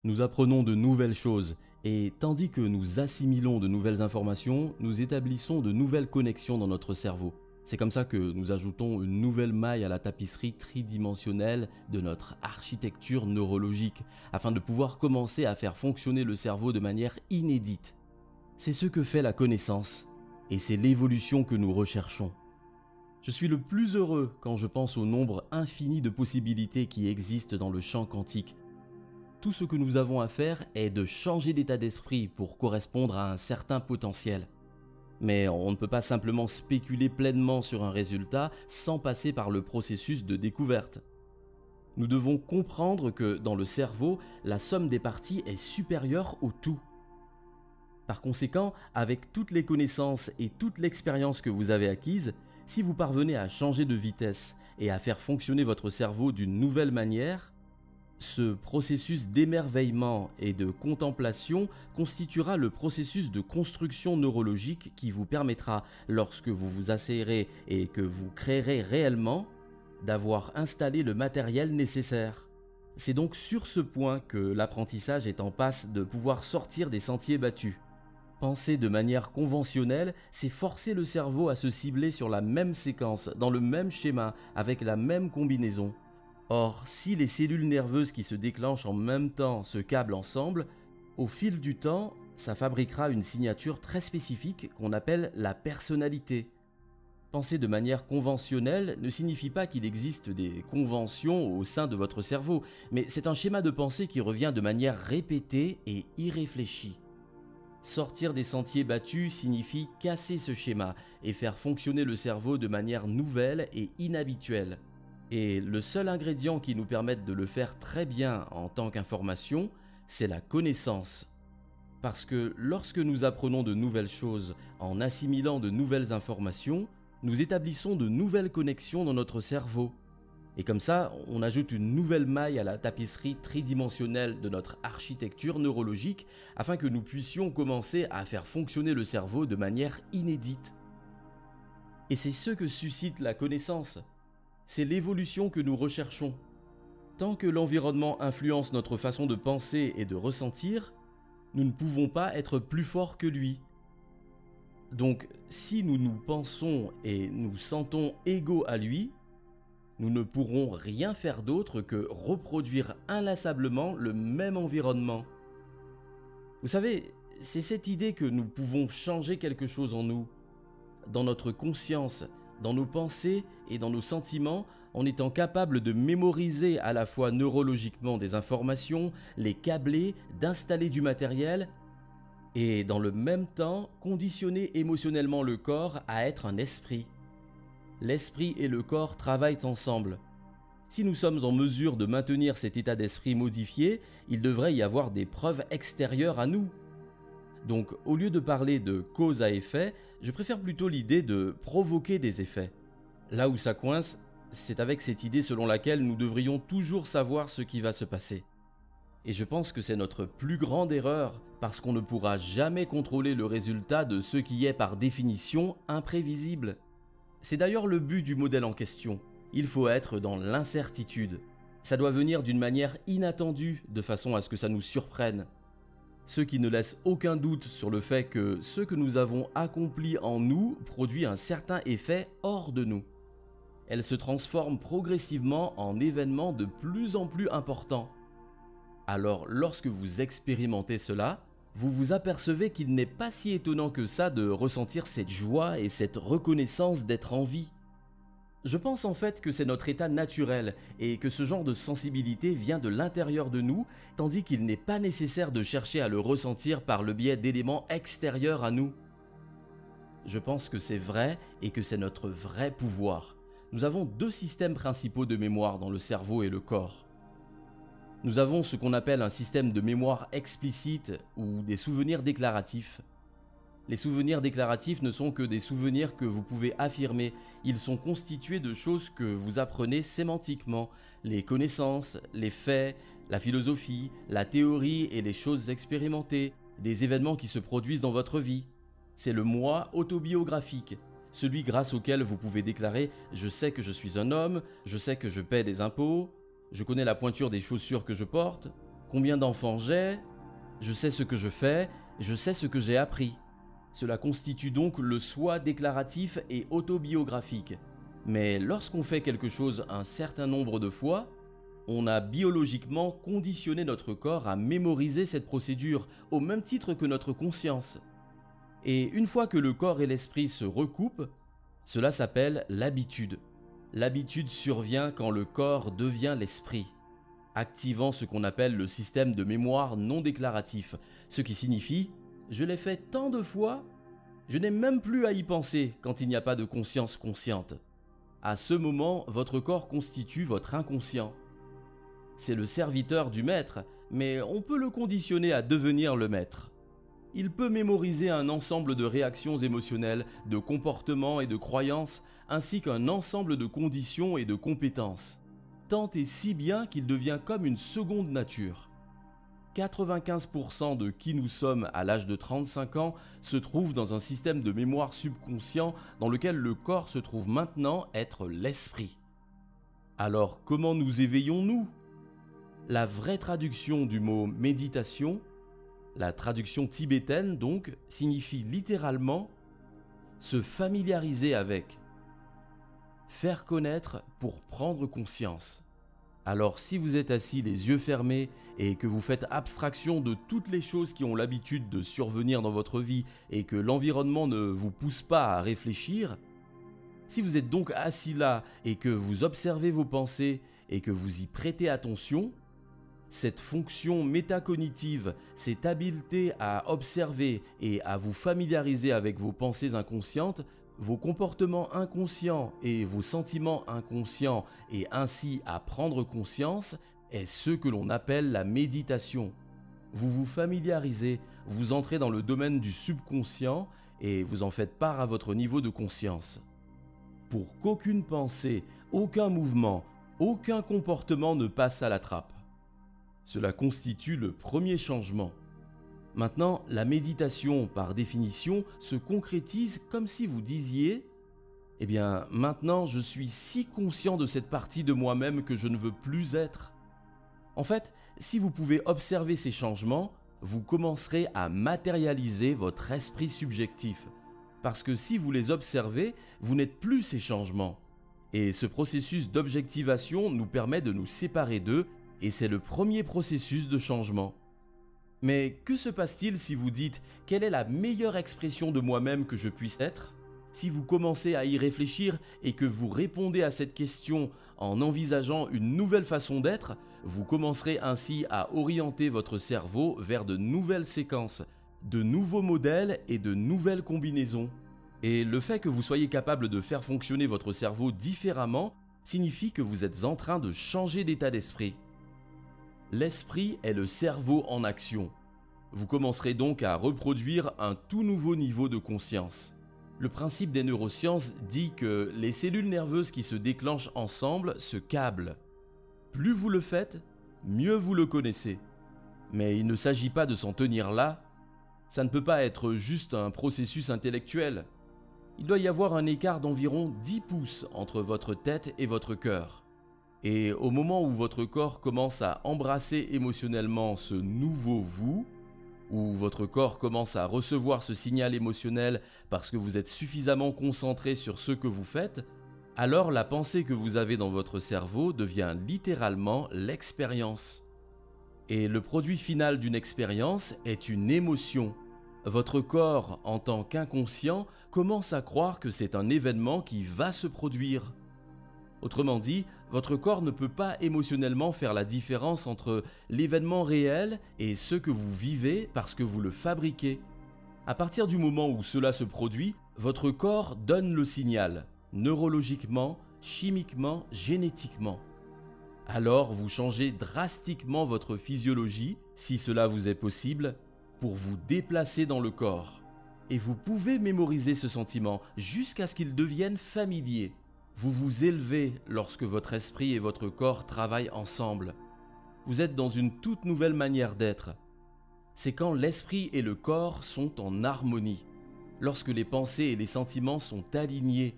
Nous apprenons de nouvelles choses et tandis que nous assimilons de nouvelles informations, nous établissons de nouvelles connexions dans notre cerveau. C'est comme ça que nous ajoutons une nouvelle maille à la tapisserie tridimensionnelle de notre architecture neurologique afin de pouvoir commencer à faire fonctionner le cerveau de manière inédite. C'est ce que fait la connaissance et c'est l'évolution que nous recherchons. Je suis le plus heureux quand je pense au nombre infini de possibilités qui existent dans le champ quantique. Tout ce que nous avons à faire est de changer d'état d'esprit pour correspondre à un certain potentiel. Mais on ne peut pas simplement spéculer pleinement sur un résultat sans passer par le processus de découverte. Nous devons comprendre que dans le cerveau, la somme des parties est supérieure au tout. Par conséquent, avec toutes les connaissances et toute l'expérience que vous avez acquises, si vous parvenez à changer de vitesse et à faire fonctionner votre cerveau d'une nouvelle manière, ce processus d'émerveillement et de contemplation constituera le processus de construction neurologique qui vous permettra, lorsque vous vous asseyerez et que vous créerez réellement, d'avoir installé le matériel nécessaire. C'est donc sur ce point que l'apprentissage est en passe de pouvoir sortir des sentiers battus. Penser de manière conventionnelle, c'est forcer le cerveau à se cibler sur la même séquence, dans le même schéma, avec la même combinaison. Or, si les cellules nerveuses qui se déclenchent en même temps se câblent ensemble, au fil du temps, ça fabriquera une signature très spécifique qu'on appelle la personnalité. Penser de manière conventionnelle ne signifie pas qu'il existe des conventions au sein de votre cerveau, mais c'est un schéma de pensée qui revient de manière répétée et irréfléchie. Sortir des sentiers battus signifie casser ce schéma et faire fonctionner le cerveau de manière nouvelle et inhabituelle. Et le seul ingrédient qui nous permette de le faire très bien en tant qu'information, c'est la connaissance. Parce que lorsque nous apprenons de nouvelles choses en assimilant de nouvelles informations, nous établissons de nouvelles connexions dans notre cerveau. Et comme ça, on ajoute une nouvelle maille à la tapisserie tridimensionnelle de notre architecture neurologique afin que nous puissions commencer à faire fonctionner le cerveau de manière inédite. Et c'est ce que suscite la connaissance. C'est l'évolution que nous recherchons. Tant que l'environnement influence notre façon de penser et de ressentir, nous ne pouvons pas être plus forts que lui. Donc, si nous nous pensons et nous sentons égaux à lui, nous ne pourrons rien faire d'autre que reproduire inlassablement le même environnement. Vous savez, c'est cette idée que nous pouvons changer quelque chose en nous, dans notre conscience, dans nos pensées et dans nos sentiments, en étant capable de mémoriser à la fois neurologiquement des informations, les câbler, d'installer du matériel et dans le même temps conditionner émotionnellement le corps à être un esprit. L'esprit et le corps travaillent ensemble. Si nous sommes en mesure de maintenir cet état d'esprit modifié, il devrait y avoir des preuves extérieures à nous. Donc, au lieu de parler de cause à effet, je préfère plutôt l'idée de provoquer des effets. Là où ça coince, c'est avec cette idée selon laquelle nous devrions toujours savoir ce qui va se passer. Et je pense que c'est notre plus grande erreur parce qu'on ne pourra jamais contrôler le résultat de ce qui est par définition imprévisible. C'est d'ailleurs le but du modèle en question. Il faut être dans l'incertitude. Ça doit venir d'une manière inattendue de façon à ce que ça nous surprenne. Ce qui ne laisse aucun doute sur le fait que ce que nous avons accompli en nous produit un certain effet hors de nous. Elle se transforme progressivement en événements de plus en plus importants. Alors lorsque vous expérimentez cela, vous vous apercevez qu'il n'est pas si étonnant que ça de ressentir cette joie et cette reconnaissance d'être en vie. Je pense en fait que c'est notre état naturel et que ce genre de sensibilité vient de l'intérieur de nous, tandis qu'il n'est pas nécessaire de chercher à le ressentir par le biais d'éléments extérieurs à nous. Je pense que c'est vrai et que c'est notre vrai pouvoir. Nous avons deux systèmes principaux de mémoire dans le cerveau et le corps. Nous avons ce qu'on appelle un système de mémoire explicite ou des souvenirs déclaratifs. Les souvenirs déclaratifs ne sont que des souvenirs que vous pouvez affirmer. Ils sont constitués de choses que vous apprenez sémantiquement, les connaissances, les faits, la philosophie, la théorie et les choses expérimentées, des événements qui se produisent dans votre vie. C'est le moi autobiographique, celui grâce auquel vous pouvez déclarer « Je sais que je suis un homme, je sais que je paie des impôts, je connais la pointure des chaussures que je porte », Combien d'enfants j'ai? Je sais ce que je fais, je sais ce que j'ai appris. Cela constitue donc le soi déclaratif et autobiographique. Mais lorsqu'on fait quelque chose un certain nombre de fois, on a biologiquement conditionné notre corps à mémoriser cette procédure au même titre que notre conscience. Et une fois que le corps et l'esprit se recoupent, cela s'appelle l'habitude. L'habitude survient quand le corps devient l'esprit, activant ce qu'on appelle le système de mémoire non déclaratif, ce qui signifie « je l'ai fait tant de fois, je n'ai même plus à y penser quand il n'y a pas de conscience consciente ». À ce moment, votre corps constitue votre inconscient. C'est le serviteur du maître, mais on peut le conditionner à devenir le maître. Il peut mémoriser un ensemble de réactions émotionnelles, de comportements et de croyances, ainsi qu'un ensemble de conditions et de compétences, tant et si bien qu'il devient comme une seconde nature. 95% de qui nous sommes à l'âge de 35 ans se trouve dans un système de mémoire subconscient dans lequel le corps se trouve maintenant être l'esprit. Alors comment nous éveillons-nous? La vraie traduction du mot méditation, la traduction tibétaine donc, signifie littéralement se familiariser avec, faire connaître pour prendre conscience. Alors si vous êtes assis les yeux fermés et que vous faites abstraction de toutes les choses qui ont l'habitude de survenir dans votre vie et que l'environnement ne vous pousse pas à réfléchir, si vous êtes donc assis là et que vous observez vos pensées et que vous y prêtez attention, cette fonction métacognitive, cette habileté à observer et à vous familiariser avec vos pensées inconscientes, vos comportements inconscients et vos sentiments inconscients et ainsi à prendre conscience est ce que l'on appelle la méditation. Vous vous familiarisez, vous entrez dans le domaine du subconscient et vous en faites part à votre niveau de conscience. Pour qu'aucune pensée, aucun mouvement, aucun comportement ne passe à la trappe. Cela constitue le premier changement. Maintenant, la méditation, par définition, se concrétise comme si vous disiez « Eh bien, maintenant, je suis si conscient de cette partie de moi-même que je ne veux plus être. » En fait, si vous pouvez observer ces changements, vous commencerez à matérialiser votre esprit subjectif. Parce que si vous les observez, vous n'êtes plus ces changements. Et ce processus d'objectivation nous permet de nous séparer d'eux, et c'est le premier processus de changement. Mais que se passe-t-il si vous dites « Quelle est la meilleure expression de moi-même que je puisse être ?» Si vous commencez à y réfléchir et que vous répondez à cette question en envisageant une nouvelle façon d'être, vous commencerez ainsi à orienter votre cerveau vers de nouvelles séquences, de nouveaux modèles et de nouvelles combinaisons. Et le fait que vous soyez capable de faire fonctionner votre cerveau différemment signifie que vous êtes en train de changer d'état d'esprit. L'esprit est le cerveau en action. Vous commencerez donc à reproduire un tout nouveau niveau de conscience. Le principe des neurosciences dit que les cellules nerveuses qui se déclenchent ensemble se câblent. Plus vous le faites, mieux vous le connaissez. Mais il ne s'agit pas de s'en tenir là. Ça ne peut pas être juste un processus intellectuel. Il doit y avoir un écart d'environ 10 pouces entre votre tête et votre cœur. Et au moment où votre corps commence à embrasser émotionnellement ce nouveau vous, où votre corps commence à recevoir ce signal émotionnel parce que vous êtes suffisamment concentré sur ce que vous faites, alors la pensée que vous avez dans votre cerveau devient littéralement l'expérience. Et le produit final d'une expérience est une émotion. Votre corps, en tant qu'inconscient, commence à croire que c'est un événement qui va se produire. Autrement dit, votre corps ne peut pas émotionnellement faire la différence entre l'événement réel et ce que vous vivez parce que vous le fabriquez. À partir du moment où cela se produit, votre corps donne le signal, neurologiquement, chimiquement, génétiquement. Alors vous changez drastiquement votre physiologie, si cela vous est possible, pour vous déplacer dans le corps. Et vous pouvez mémoriser ce sentiment jusqu'à ce qu'il devienne familier. Vous vous élevez lorsque votre esprit et votre corps travaillent ensemble. Vous êtes dans une toute nouvelle manière d'être. C'est quand l'esprit et le corps sont en harmonie, lorsque les pensées et les sentiments sont alignés.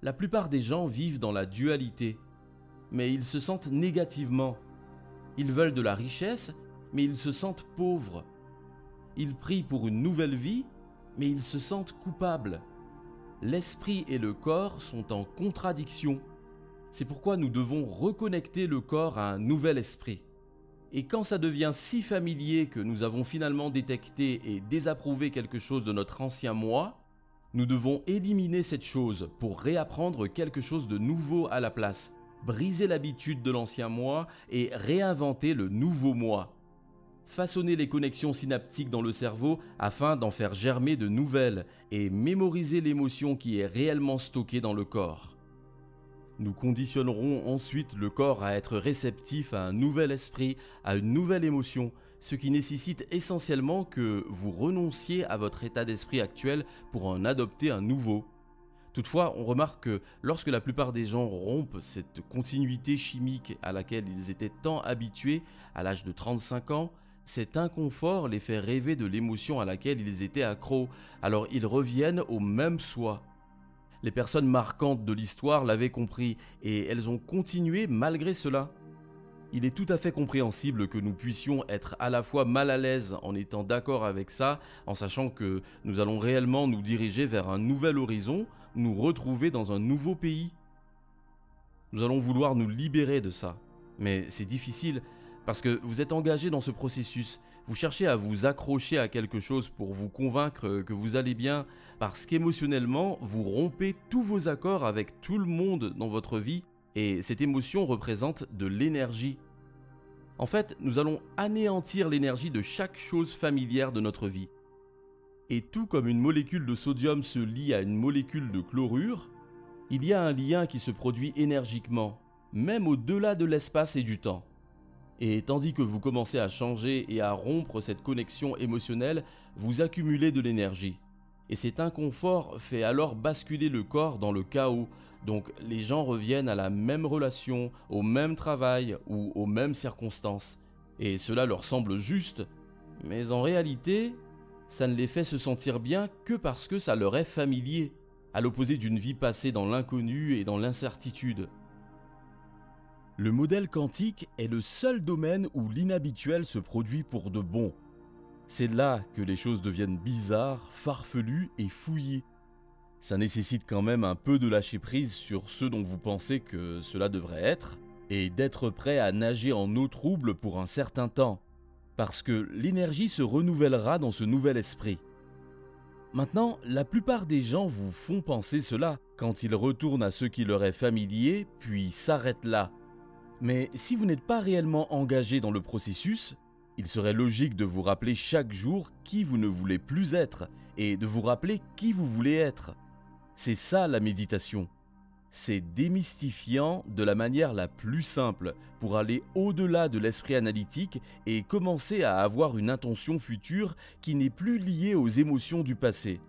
La plupart des gens vivent dans la dualité, mais ils se sentent négativement. Ils veulent de la richesse, mais ils se sentent pauvres. Ils prient pour une nouvelle vie, mais ils se sentent coupables. L'esprit et le corps sont en contradiction. C'est pourquoi nous devons reconnecter le corps à un nouvel esprit. Et quand ça devient si familier que nous avons finalement détecté et désapprouvé quelque chose de notre ancien moi, nous devons éliminer cette chose pour réapprendre quelque chose de nouveau à la place, briser l'habitude de l'ancien moi et réinventer le nouveau moi. Façonner les connexions synaptiques dans le cerveau afin d'en faire germer de nouvelles et mémoriser l'émotion qui est réellement stockée dans le corps. Nous conditionnerons ensuite le corps à être réceptif à un nouvel esprit, à une nouvelle émotion, ce qui nécessite essentiellement que vous renonciez à votre état d'esprit actuel pour en adopter un nouveau. Toutefois, on remarque que lorsque la plupart des gens rompent cette continuité chimique à laquelle ils étaient tant habitués à l'âge de 35 ans, cet inconfort les fait rêver de l'émotion à laquelle ils étaient accros, alors ils reviennent au même soi. Les personnes marquantes de l'histoire l'avaient compris et elles ont continué malgré cela. Il est tout à fait compréhensible que nous puissions être à la fois mal à l'aise en étant d'accord avec ça, en sachant que nous allons réellement nous diriger vers un nouvel horizon, nous retrouver dans un nouveau pays. Nous allons vouloir nous libérer de ça. Mais c'est difficile parce que vous êtes engagé dans ce processus. Vous cherchez à vous accrocher à quelque chose pour vous convaincre que vous allez bien, parce qu'émotionnellement, vous rompez tous vos accords avec tout le monde dans votre vie, et cette émotion représente de l'énergie. En fait, nous allons anéantir l'énergie de chaque chose familière de notre vie. Et tout comme une molécule de sodium se lie à une molécule de chlorure, il y a un lien qui se produit énergiquement, même au-delà de l'espace et du temps. Et tandis que vous commencez à changer et à rompre cette connexion émotionnelle, vous accumulez de l'énergie. Et cet inconfort fait alors basculer le corps dans le chaos. Donc les gens reviennent à la même relation, au même travail ou aux mêmes circonstances. Et cela leur semble juste, mais en réalité, ça ne les fait se sentir bien que parce que ça leur est familier, à l'opposé d'une vie passée dans l'inconnu et dans l'incertitude. Le modèle quantique est le seul domaine où l'inhabituel se produit pour de bon. C'est là que les choses deviennent bizarres, farfelues et fouillées. Ça nécessite quand même un peu de lâcher prise sur ce dont vous pensez que cela devrait être, et d'être prêt à nager en eau trouble pour un certain temps, parce que l'énergie se renouvellera dans ce nouvel esprit. Maintenant, la plupart des gens vous font penser cela quand ils retournent à ce qui leur est familier, puis s'arrêtent là. Mais si vous n'êtes pas réellement engagé dans le processus, il serait logique de vous rappeler chaque jour qui vous ne voulez plus être et de vous rappeler qui vous voulez être. C'est ça la méditation. C'est démystifiant de la manière la plus simple pour aller au-delà de l'esprit analytique et commencer à avoir une intention future qui n'est plus liée aux émotions du passé.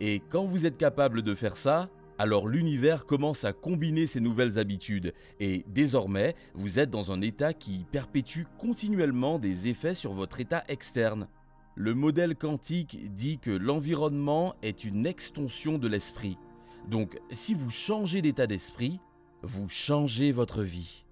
Et quand vous êtes capable de faire ça, alors l'univers commence à combiner ces nouvelles habitudes et désormais, vous êtes dans un état qui perpétue continuellement des effets sur votre état externe. Le modèle quantique dit que l'environnement est une extension de l'esprit. Donc, si vous changez d'état d'esprit, vous changez votre vie.